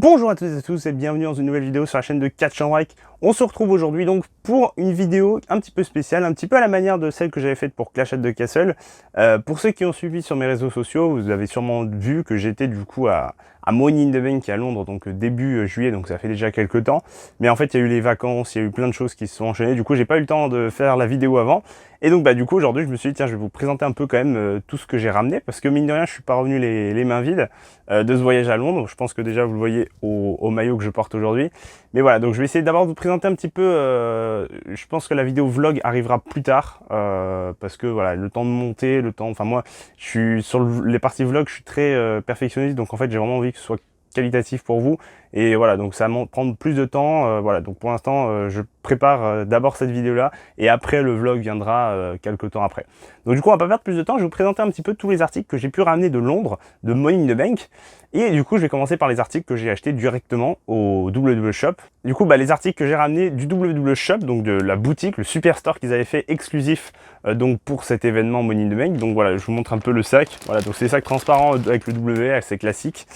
Bonjour à toutes et à tous et bienvenue dans une nouvelle vidéo sur la chaîne de Catch and Break. On se retrouve aujourd'hui donc pour une vidéo un petit peu spéciale, un petit peu à la manière de celle que j'avais faite pour Clash at the Castle. Pour ceux qui ont suivi sur mes réseaux sociaux, vous avez sûrement vu que j'étais du coup à Money in the Bank à Londres, donc début juillet, donc ça fait déjà quelques temps. Mais en fait, il y a eu les vacances, il y a eu plein de choses qui se sont enchaînées. Du coup, j'ai pas eu le temps de faire la vidéo avant. Et donc, du coup, aujourd'hui, je me suis dit, tiens, je vais vous présenter un peu quand même tout ce que j'ai ramené, parce que mine de rien, je suis pas revenu les mains vides de ce voyage à Londres. Je pense que déjà, vous le voyez au maillot que je porte aujourd'hui. Mais voilà, donc je vais essayer d'abord de vous présenter un petit peu. Je pense que la vidéo vlog arrivera plus tard, parce que voilà, le temps de monter, le temps. Enfin, moi, je suis sur les parties vlog, je suis très perfectionniste, donc en fait, j'ai vraiment envie que ce soit qualitatif pour vous. Et voilà, donc ça va prendre plus de temps. Voilà, donc pour l'instant, je prépare d'abord cette vidéo-là et après le vlog viendra quelques temps après. Donc du coup, on va pas perdre plus de temps. Je vais vous présenter un petit peu tous les articles que j'ai pu ramener de Londres, de Money in the Bank. Et du coup, je vais commencer par les articles que j'ai achetés directement au WW Shop. Du coup, les articles que j'ai ramenés du WW Shop, donc de la boutique, le Superstore qu'ils avaient fait exclusif donc pour cet événement Money in the Bank. Donc voilà, je vous montre un peu le sac. Voilà, donc c'est des sacs transparents avec le W, assez classique.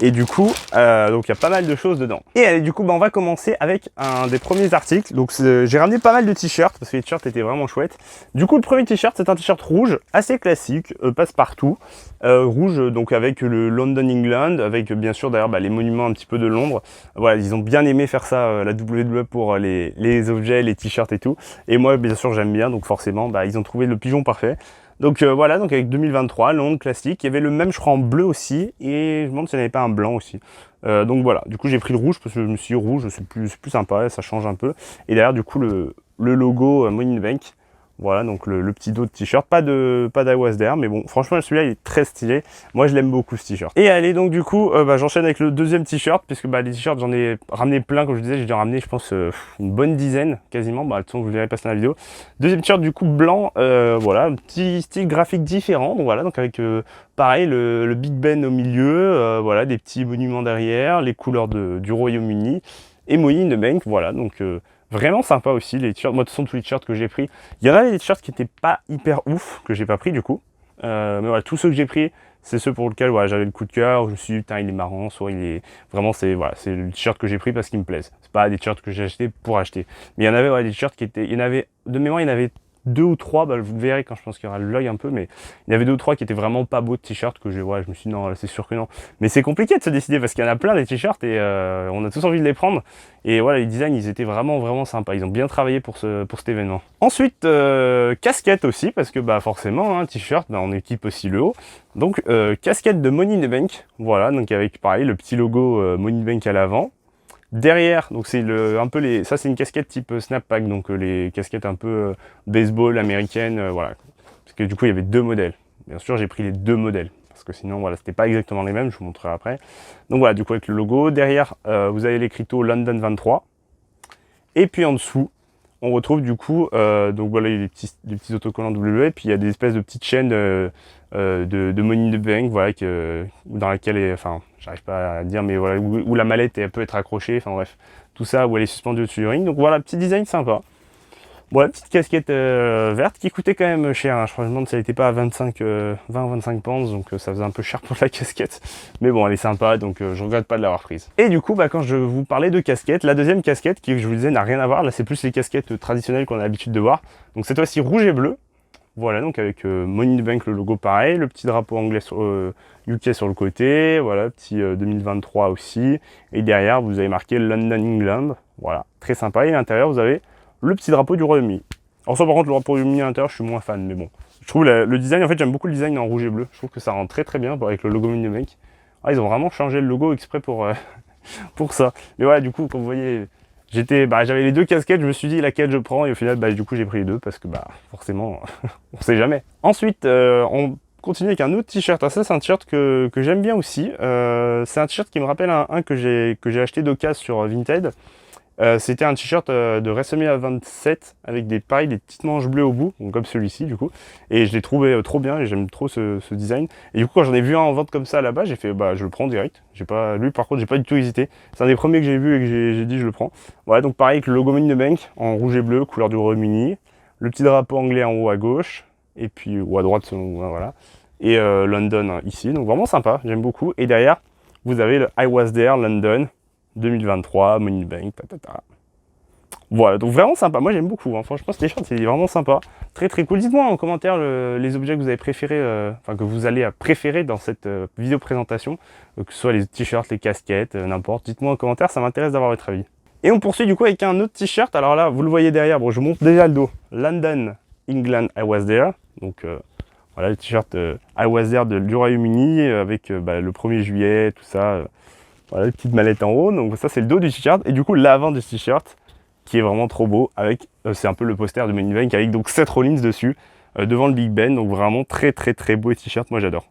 Et du coup, donc il y a pas mal de choses dedans. Et allez, du coup, on va commencer avec un des premiers articles. Donc j'ai ramené pas mal de t-shirts parce que les t-shirts étaient vraiment chouettes. Du coup, le premier t-shirt, c'est un t-shirt rouge, assez classique, passe-partout. Rouge, donc avec le London England, avec bien sûr d'ailleurs les monuments un petit peu de Londres. Voilà, ils ont bien aimé faire ça, la WWE, pour les objets, les t-shirts et tout. Et moi, bien sûr, j'aime bien, donc forcément, ils ont trouvé le pigeon parfait. Donc voilà, donc avec 2023, Londres classique. Il y avait le même, je crois, en bleu aussi, et je me demande s'il n'y avait pas un blanc aussi. Donc voilà, du coup j'ai pris le rouge parce que je me suis dit rouge, c'est plus sympa, ça change un peu. Et derrière, du coup, le logo Money in the Bank. Voilà, donc le petit dos de t-shirt, pas d'Iwas d'air, mais bon, franchement, celui-là, il est très stylé. Moi, je l'aime beaucoup, ce t-shirt. Et allez, donc du coup, j'enchaîne avec le deuxième t-shirt, puisque les t-shirts, j'en ai ramené plein, comme je disais, j'ai dû en ramener, je pense, une bonne dizaine, quasiment. De toute façon, vous verrez passer dans la vidéo. Deuxième t-shirt, du coup, blanc, voilà, un petit style graphique différent, donc voilà, donc avec, pareil, le Big Ben au milieu, voilà, des petits monuments derrière, les couleurs du Royaume-Uni, et Money in the Bank, voilà, donc... vraiment sympa aussi les t-shirts. Moi, de toute façon, tous les t-shirts que j'ai pris, il y en a des t-shirts qui n'étaient pas hyper ouf, que j'ai pas pris du coup. Mais voilà, tous ceux que j'ai pris, c'est ceux pour lesquels j'avais le coup de cœur. Je me suis dit, putain, il est marrant, soit il est. Vraiment, c'est le t-shirt que j'ai pris parce qu'il me plaise. C'est pas des t-shirts que j'ai acheté pour acheter. Mais il y en avait des t-shirts qui étaient. Il y en avait, de mémoire, il y en avait deux ou trois, vous verrez quand je pense qu'il y aura l'œil un peu, mais il y avait deux ou trois qui étaient vraiment pas beaux de t-shirts que je me suis dit non, c'est sûr que non. Mais c'est compliqué de se décider parce qu'il y en a plein des t-shirts et on a tous envie de les prendre. Et voilà, les designs, ils étaient vraiment sympas. Ils ont bien travaillé pour cet événement. Ensuite, casquette aussi, parce que forcément, un t-shirt, on équipe aussi le haut. Donc, casquette de Money in the Bank. Voilà, donc avec pareil, le petit logo Money in the Bank à l'avant. Derrière, donc c'est ça c'est une casquette type snapback, donc les casquettes un peu baseball américaine, voilà. Parce que du coup il y avait deux modèles. Bien sûr j'ai pris les deux modèles, parce que sinon voilà c'était pas exactement les mêmes, je vous montrerai après. Donc voilà, du coup avec le logo, derrière vous avez l'écriteau London 23. Et puis en dessous, on retrouve du coup, donc voilà, il y a des petits autocollants W, et puis il y a des espèces de petites chaînes de Money in the Bank, voilà, dans laquelle, enfin, j'arrive pas à dire, mais voilà, où la mallette peut être accrochée, enfin bref, tout ça, où elle est suspendue au-dessus du ring. Donc voilà, petit design sympa. Bon, la petite casquette verte qui coûtait quand même cher, hein. Je crois que je me demande si elle n'était pas à 20 ou 25 pounds, donc ça faisait un peu cher pour la casquette. Mais bon, elle est sympa, donc je regrette pas de l'avoir prise. Et du coup, quand je vous parlais de casquette, la deuxième casquette, qui je vous disais n'a rien à voir, là c'est plus les casquettes traditionnelles qu'on a l'habitude de voir. Donc cette fois-ci rouge et bleu. Voilà, donc avec Money in the Bank, le logo pareil, le petit drapeau anglais UK sur le côté, voilà, petit 2023 aussi. Et derrière, vous avez marqué London England, voilà, très sympa. Et à l'intérieur, vous avez le petit drapeau du Royaume-Uni. Alors ça, par contre, le drapeau du Royaume-Uni à l'intérieur, je suis moins fan, mais bon. Je trouve le design, en fait, j'aime beaucoup le design en rouge et bleu. Je trouve que ça rend très bien avec le logo Money in the Bank. Ah, ils ont vraiment changé le logo exprès pour ça. Mais voilà, du coup, comme vous voyez... j'avais les deux casquettes, je me suis dit laquelle je prends et au final du coup j'ai pris les deux parce que forcément on sait jamais. Ensuite on continue avec un autre t-shirt. Ça c'est un t-shirt que j'aime bien aussi. C'est un t-shirt qui me rappelle un que j'ai acheté d'occasion sur Vinted. C'était un t-shirt de WrestleMania 27 avec des petites manches bleues au bout, donc comme celui-ci du coup. Et je l'ai trouvé trop bien et j'aime trop ce design. Et du coup quand j'en ai vu un en vente comme ça là-bas, j'ai fait je le prends direct. Lui par contre j'ai pas du tout hésité. C'est un des premiers que j'ai vu et que j'ai dit je le prends. Voilà, donc pareil avec le logo Money in the Bank en rouge et bleu, couleur du Royaume-Uni. Le petit drapeau anglais en haut à gauche et puis ou à droite selon voilà. Et London ici, donc vraiment sympa, j'aime beaucoup. Et derrière vous avez le I Was There London 2023, Money in the Bank, tatata. Voilà, donc vraiment sympa, moi j'aime beaucoup, hein. Franchement ce t-shirt c'est vraiment sympa, très très cool. Dites-moi en commentaire les objets que vous avez préférés, enfin que vous allez préférer dans cette vidéo présentation, que ce soit les t-shirts, les casquettes, n'importe, dites-moi en commentaire, ça m'intéresse d'avoir votre avis. Et on poursuit du coup avec un autre t-shirt, alors là vous le voyez derrière, bon je montre déjà le dos, London, England, I Was There, donc voilà le t-shirt I Was There du Royaume-Uni avec le 1er juillet, tout ça, voilà les petites mallettes en haut, donc ça c'est le dos du t-shirt, et du coup l'avant du t-shirt, qui est vraiment trop beau, avec c'est un peu le poster de Money in the Bank avec donc Seth Rollins dessus, devant le Big Ben, donc vraiment très très très beau t-shirt, moi j'adore.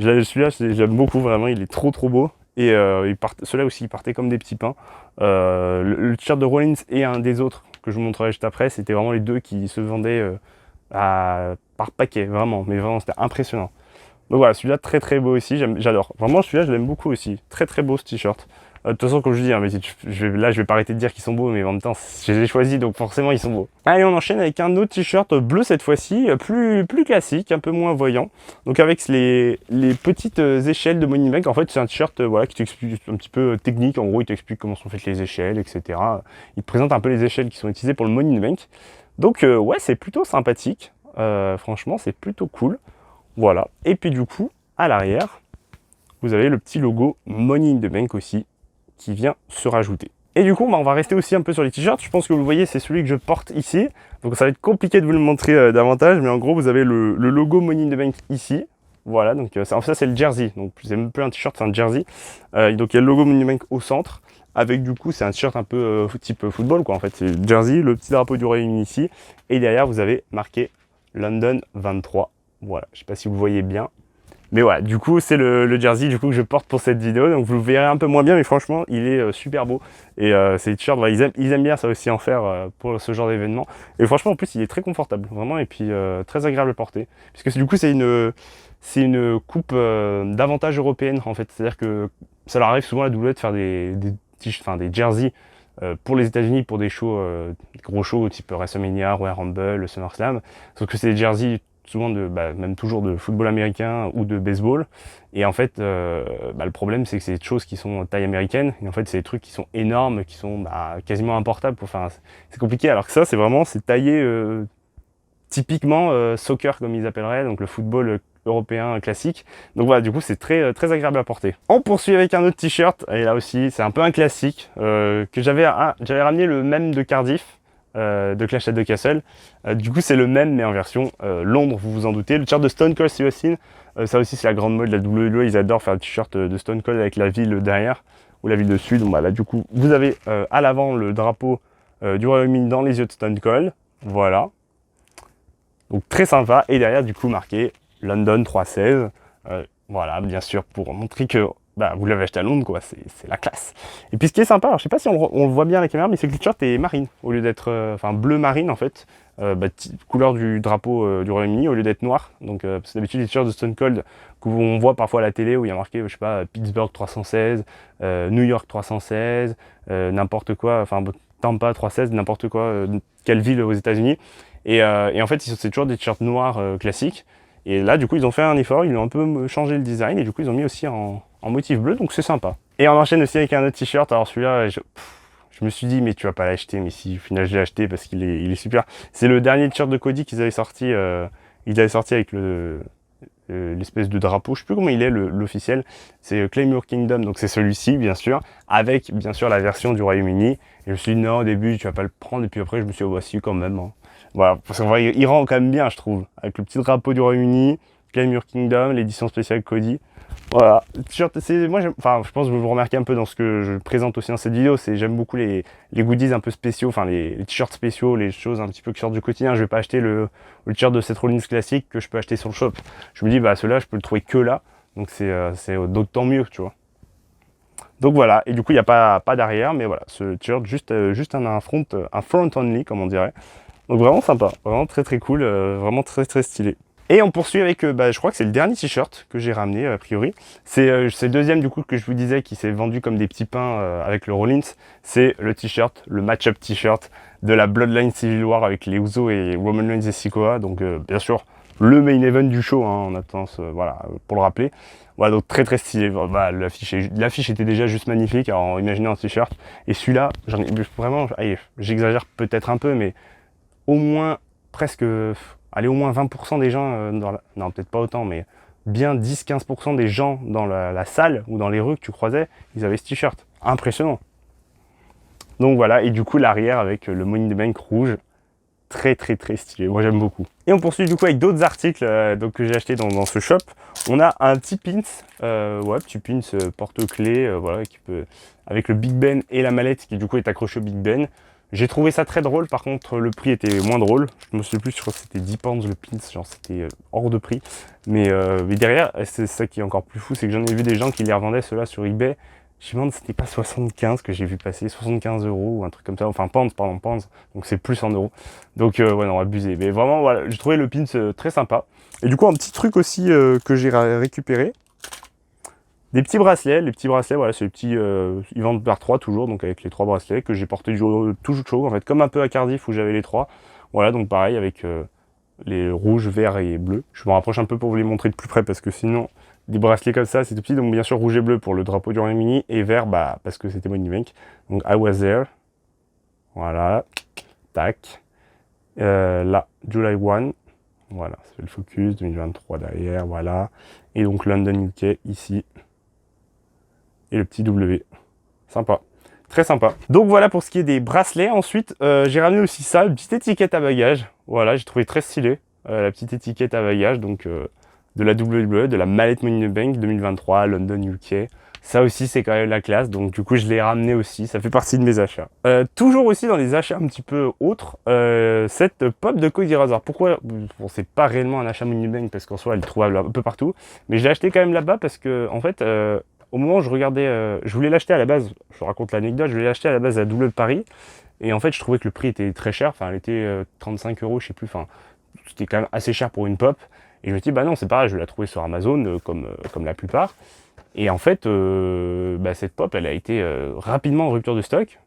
Celui-là j'aime beaucoup vraiment, il est trop beau, et ceux-là aussi ils partaient comme des petits pains. Le t-shirt de Rollins et un des autres que je vous montrerai juste après, c'était vraiment les deux qui se vendaient par paquet, vraiment, mais vraiment c'était impressionnant. Donc voilà, celui-là très très beau aussi, j'adore. Vraiment celui-là je l'aime beaucoup aussi, très très beau ce t-shirt. De toute façon, comme je dis, hein, mais là je vais pas arrêter de dire qu'ils sont beaux, mais en même temps, je les ai choisis, donc forcément ils sont beaux. Allez, on enchaîne avec un autre t-shirt bleu cette fois-ci, plus classique, un peu moins voyant. Donc avec les petites échelles de Money in the Bank, en fait c'est un t-shirt voilà, qui t'explique un petit peu technique, en gros il t'explique comment sont faites les échelles, etc. Il te présente un peu les échelles qui sont utilisées pour le Money in the Bank. Donc ouais, c'est plutôt sympathique, franchement c'est plutôt cool. Voilà, et puis du coup, à l'arrière, vous avez le petit logo Money in the Bank aussi, qui vient se rajouter. Et du coup, on va rester aussi un peu sur les t-shirts. Je pense que vous le voyez, c'est celui que je porte ici. Donc ça va être compliqué de vous le montrer davantage, mais en gros, vous avez le logo Money in the Bank ici. Voilà, donc ça c'est le jersey. Donc c'est même plus un t-shirt, c'est un jersey. Donc il y a le logo Money in the Bank au centre. Avec du coup, c'est un t-shirt un peu type football, quoi. En fait, c'est le jersey, le petit drapeau du Royaume-Uni ici. Et derrière, vous avez marqué London 23. Voilà, je sais pas si vous voyez bien. Mais voilà, du coup, c'est le jersey du coup, que je porte pour cette vidéo. Donc, vous le verrez un peu moins bien, mais franchement, il est super beau. Et ces t-shirts, voilà, ils aiment bien ça aussi en faire pour ce genre d'événement. Et franchement, en plus, il est très confortable, vraiment. Et puis, très agréable à porter. Puisque du coup, c'est une coupe davantage européenne, en fait. C'est-à-dire que ça leur arrive souvent à la WWE de faire des jerseys pour les États-Unis, pour des shows, des gros shows type WrestleMania, Royal Rumble, SummerSlam. Sauf que c'est des jerseys souvent même toujours de football américain ou de baseball. Et en fait, le problème, c'est que c'est des choses qui sont taille américaine. Et en fait, c'est des trucs qui sont énormes, qui sont quasiment importables. Enfin, c'est compliqué. Alors que ça, c'est taillé typiquement soccer, comme ils appelleraient, donc le football européen classique. Donc voilà, du coup, c'est très agréable à porter. On poursuit avec un autre t-shirt. Et là aussi, c'est un peu un classique que j'avais ramené le même de Cardiff. De Clash at the Castle. Du coup, c'est le même, mais en version Londres, vous vous en doutez. Le t-shirt de Stone Cold Steve Austin, ça aussi, c'est la grande mode de la WWE. Ils adorent faire un t-shirt de Stone Cold avec la ville derrière, ou la ville dessus. Donc là, du coup, vous avez à l'avant le drapeau du Royaume-Uni dans les yeux de Stone Cold. Voilà. Donc très sympa. Et derrière, du coup, marqué London 316. Voilà, bien sûr, pour montrer que vous l'avez acheté à Londres, quoi, c'est la classe. Et puis ce qui est sympa, alors je sais pas si on le voit bien à la caméra, mais c'est que le t-shirt est marine, au lieu d'être, bleu marine en fait, couleur du drapeau du Royaume-Uni, au lieu d'être noir. Donc c'est d'habitude les t-shirts de Stone Cold qu'on voit parfois à la télé, où il y a marqué, je sais pas, Pittsburgh 316, New York 316, n'importe quoi, enfin Tampa 316, n'importe quoi, quelle ville aux États-Unis. Et en fait, c'est toujours des t-shirts noirs classiques. Et là, du coup, ils ont fait un effort, ils ont un peu changé le design, et du coup, ils ont mis aussi en motif bleu, donc c'est sympa. Et on enchaîne aussi avec un autre t-shirt. Alors celui-là, je me suis dit, mais tu vas pas l'acheter, mais si, au final, je l'ai acheté parce qu'il est super. C'est le dernier t-shirt de Cody qu'ils avaient sorti. Ils avaient sorti avec l'espèce de drapeau, je sais plus comment il est, l'officiel. C'est Claim Your Kingdom, donc c'est celui-ci, bien sûr, avec, bien sûr, la version du Royaume-Uni. Et je me suis dit, non, au début, tu vas pas le prendre, et puis après, je me suis dit, oh, voici quand même. Hein. Voilà, parce qu'il rend quand même bien, je trouve. Avec le petit drapeau du Royaume-Uni, Claim Your Kingdom, l'édition spéciale Cody. Voilà, moi, je pense que vous remarquez un peu dans ce que je présente aussi dans cette vidéo, j'aime beaucoup les goodies un peu spéciaux, enfin les t-shirts spéciaux, les choses un petit peu qui sortent du quotidien. Je vais pas acheter le t-shirt de Seth Rollins classique que je peux acheter sur le shop. Je me dis, celui-là, je peux le trouver que là, donc c'est d'autant mieux, tu vois. Donc voilà, et du coup, il n'y a pas d'arrière, mais voilà, ce t-shirt, juste un front only, comme on dirait. Donc vraiment sympa, vraiment très cool, vraiment très stylé. Et on poursuit avec, je crois que c'est le dernier t-shirt que j'ai ramené a priori. C'est le deuxième du coup que je vous disais qui s'est vendu comme des petits pains avec le Rollins. C'est le t-shirt, le match-up t-shirt de la Bloodline Civil War avec les Usos et Roman Reigns et Sikoa. Donc bien sûr le main event du show, hein, en attendant, voilà, pour le rappeler. Voilà, donc très très stylé. Bah, l'affiche était déjà juste magnifique, alors imaginez un t-shirt. Et celui-là, j'en ai vraiment, allez, j'exagère peut-être un peu, mais au moins presque, allez, au moins 20% des gens non, peut-être pas autant, mais bien 10-15% des gens dans la salle ou dans les rues que tu croisais, ils avaient ce t-shirt. Impressionnant. Donc voilà, et du coup l'arrière avec le Money in the Bank rouge, très très très stylé, moi j'aime beaucoup. Et on poursuit du coup avec d'autres articles donc, que j'ai acheté dans ce shop. On a un petit pins, ouais, petit pins porte-clés, voilà, qui peut, avec le Big Ben et la mallette qui du coup est accrochée au Big Ben. J'ai trouvé ça très drôle, par contre le prix était moins drôle. Je me souviens plus, je crois que c'était 10 pounds le pins, genre c'était hors de prix. Mais derrière, c'est ça qui est encore plus fou, c'est que j'en ai vu des gens qui les revendaient ceux-là sur eBay. Je me demande si c'était pas 75 que j'ai vu passer, 75 € ou un truc comme ça, enfin pounds, pardon, pounds, donc c'est plus en euros. Donc ouais, non, abusé. Mais vraiment, voilà, j'ai trouvé le pins très sympa. Et du coup, un petit truc aussi que j'ai récupéré, des petits bracelets. Les petits bracelets, voilà, c'est les petits, ils vendent par 3 toujours, donc avec les 3 bracelets que j'ai porté toujours chaud, en fait, comme un peu à Cardiff où j'avais les 3. Voilà, donc pareil avec les rouges, verts et bleus. Je me rapproche un peu pour vous les montrer de plus près parce que sinon, des bracelets comme ça, c'est tout petit. Donc bien sûr, rouge et bleu pour le drapeau du Royaume-Uni et vert, bah, parce que c'était Money Bank. Donc I was there. Voilà, tac. Là, July 1. Voilà, c'est le focus 2023 derrière, voilà. Et donc London UK ici. Et le petit W. Sympa. Très sympa. Donc voilà pour ce qui est des bracelets. Ensuite, j'ai ramené aussi ça, une petite étiquette à bagages. Voilà, j'ai trouvé très stylé. La petite étiquette à bagages, donc de la WWE, de la mallette Money in the Bank 2023, London UK. Ça aussi, c'est quand même la classe. Donc du coup, je l'ai ramené aussi. Ça fait partie de mes achats. Toujours aussi dans les achats un petit peu autres, cette pop de Cody Razor. Pourquoi? Bon, c'est pas réellement un achat Money in the Bank parce qu'en soi, elle est trouvable un peu partout. Mais je l'ai acheté quand même là-bas parce que, en fait, au moment où je regardais, je voulais l'acheter à la base, je vous raconte l'anecdote, je voulais l'acheter à la base à W de Paris, et en fait je trouvais que le prix était très cher, enfin elle était 35 €, je sais plus, enfin c'était quand même assez cher pour une pop, et je me suis dit bah non c'est pareil, je vais la trouver sur Amazon comme la plupart, et en fait bah, cette pop elle a été rapidement en rupture de stock,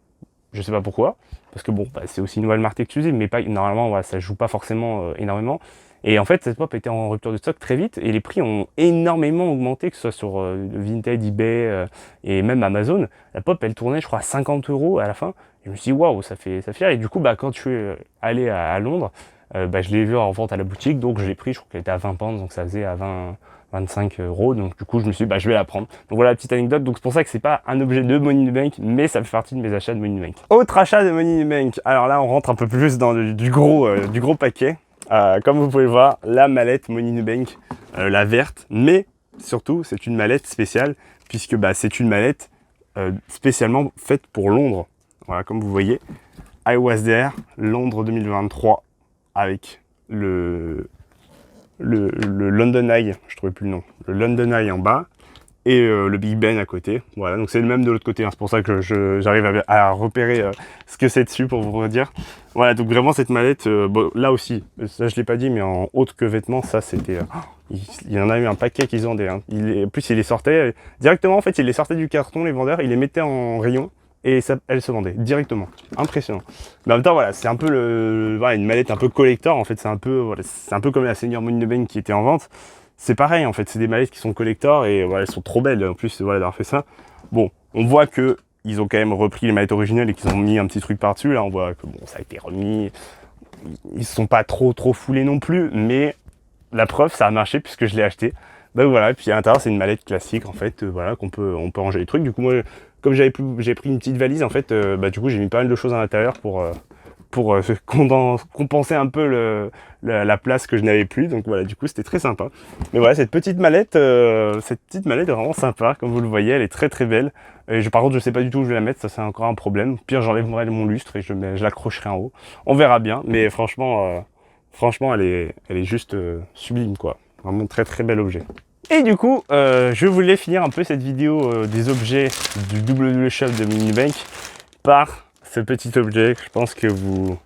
je sais pas pourquoi, parce que bon bah, c'est aussi une Walmart exclusive, mais pas, normalement ouais, ça joue pas forcément énormément. Et en fait, cette pop était en rupture de stock très vite et les prix ont énormément augmenté, que ce soit sur Vinted, eBay et même Amazon. La pop, elle tournait, je crois, à 50 € à la fin. Et je me suis dit, waouh, ça fait cher. Et du coup, bah, quand je suis allé à Londres, bah, je l'ai vu en vente à la boutique, donc je l'ai pris, je crois qu'elle était à 20 pounds, donc ça faisait à 25 €. Donc du coup, je me suis dit, bah, je vais la prendre. Donc voilà la petite anecdote. Donc c'est pour ça que c'est pas un objet de Money in the Bank, mais ça fait partie de mes achats de Money in the Bank. Autre achat de Money in the Bank. Alors là, on rentre un peu plus dans du gros paquet. Comme vous pouvez le voir, la mallette Money in the Bank, la verte, mais surtout c'est une mallette spéciale puisque bah, c'est une mallette spécialement faite pour Londres. Voilà, comme vous voyez, I was there, Londres 2023, avec le London Eye, je trouvais plus le nom, le London Eye en bas et le Big Ben à côté. Voilà, donc c'est le même de l'autre côté, hein. C'est pour ça que j'arrive à repérer ce que c'est dessus pour vous redire. Voilà, donc vraiment cette mallette, bon, là aussi, ça je l'ai pas dit, mais en autre que vêtements, ça c'était... il y en a eu un paquet qu'ils vendaient. Hein. En plus, il les sortait directement, en fait, il les sortait du carton, les vendeurs, ils les mettaient en rayon et ça, elles se vendaient directement. Impressionnant. Mais en même temps, voilà, c'est un peu voilà, une mallette un peu collector, en fait, c'est un peu, voilà, c'est un peu comme la Senior Money in the Bank qui était en vente. C'est pareil en fait, c'est des mallettes qui sont collector et voilà, elles sont trop belles en plus voilà, d'avoir fait ça. Bon, on voit que ils ont quand même repris les mallettes originales et qu'ils ont mis un petit truc par-dessus. Là, on voit que bon, ça a été remis. Ils se sont pas trop foulés non plus, mais la preuve, ça a marché puisque je l'ai acheté. Donc voilà, et puis à l'intérieur, c'est une mallette classique en fait, voilà, on peut ranger les trucs. Du coup, moi, comme j'ai pris une petite valise en fait, bah du coup, j'ai mis pas mal de choses à l'intérieur pour compenser un peu la place que je n'avais plus. Donc voilà, du coup, c'était très sympa. Mais voilà, cette petite mallette est vraiment sympa. Comme vous le voyez, elle est très très belle. Et par contre, je sais pas du tout où je vais la mettre, ça c'est encore un problème. Pire, j'enlèverai mon lustre et je l'accrocherai en haut. On verra bien, mais franchement, elle est juste sublime, quoi. Vraiment très très bel objet. Et du coup, je voulais finir un peu cette vidéo des objets du WWE Shop de Money in the Bank par ce petit objet. Je pense que vous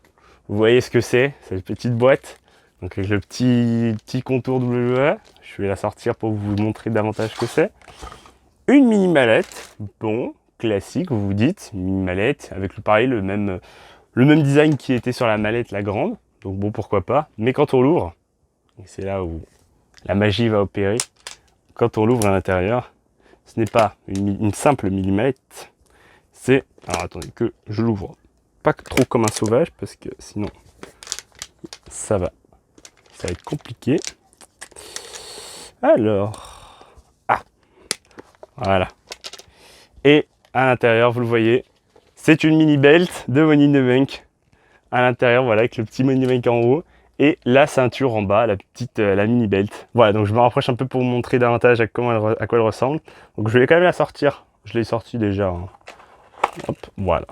voyez ce que c'est, cette petite boîte. Donc avec le petit contour WWE. Je vais la sortir pour vous montrer davantage ce que c'est. Une mini mallette, bon, classique, vous vous dites, une mini mallette avec pareil le même design qui était sur la mallette, la grande. Donc bon, pourquoi pas. Mais quand on l'ouvre, c'est là où la magie va opérer. quand on l'ouvre à l'intérieur, ce n'est pas une simple millimètre, c'est... Alors attendez que je l'ouvre pas trop comme un sauvage, parce que sinon ça va être compliqué. Alors, voilà. Et à l'intérieur, vous le voyez, c'est une mini belt de Money in the Bank. À l'intérieur, voilà, avec le petit Money in the Bank en haut et la ceinture en bas, la mini belt. Voilà, donc je me rapproche un peu pour vous montrer davantage à quoi elle ressemble. Donc je vais quand même la sortir. Je l'ai sortie déjà. Hein. Hop, voilà.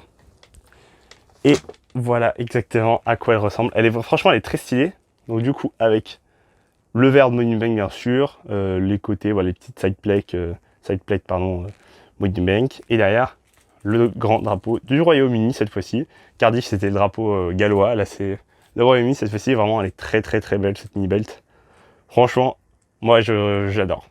Et voilà exactement à quoi elle ressemble. Franchement, elle est très stylée. Donc du coup, avec le verre de Money in the Bank bien sûr, les côtés, voilà, les petites side plates, Money in the Bank, et derrière le grand drapeau du Royaume-Uni cette fois-ci. Cardiff c'était le drapeau gallois, là c'est le Royaume-Uni cette fois-ci. Vraiment, elle est très très très belle cette mini belt. Franchement, moi j'adore.